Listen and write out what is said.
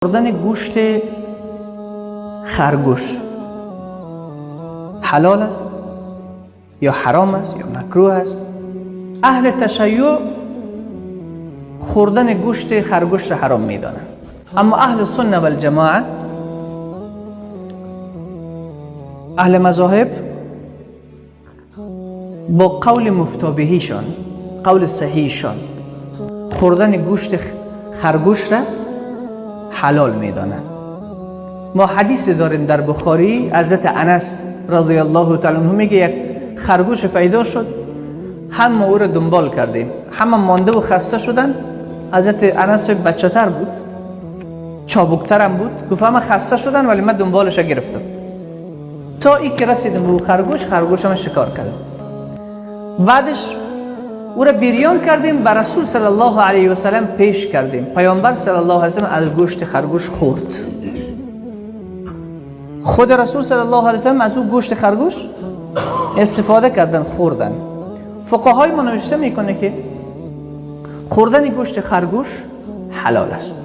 خوردن گوشت خرگوش حلال است یا حرام است یا مکروه است؟ اهل تشیع خوردن گوشت خرگوش را حرام میدانند، اما اهل سنت و الجماعه، اهل مذاهب، با قول مفتابهیشان، قول صحیحشان، خوردن گوشت خرگوش را حلال میدانند. ما حدیث داریم در بخاری، حضرت انس رضی الله تعالی عنه میگه یک خرگوش پیدا شد، همه او را دنبال کردیم، همه مانده و خسته شدن. حضرت انس بچه تر بود، چابکتر هم بود، گفت همه خسته شدن ولی من دنبالش گرفتم تا ای که رسیدم به خرگوش هم شکار کردم. بعدش او را بریان کردیم، به رسول صلی الله علیه و سلم پیش کردیم. پیامبر صلی الله علیه و سلم از گوشت خرگوش خورد. خود رسول صلی الله علیه و سلم از او گوشت خرگوش استفاده کردن، خوردن. فقهای ما نوشته میکنه که خوردن گوشت خرگوش حلال است.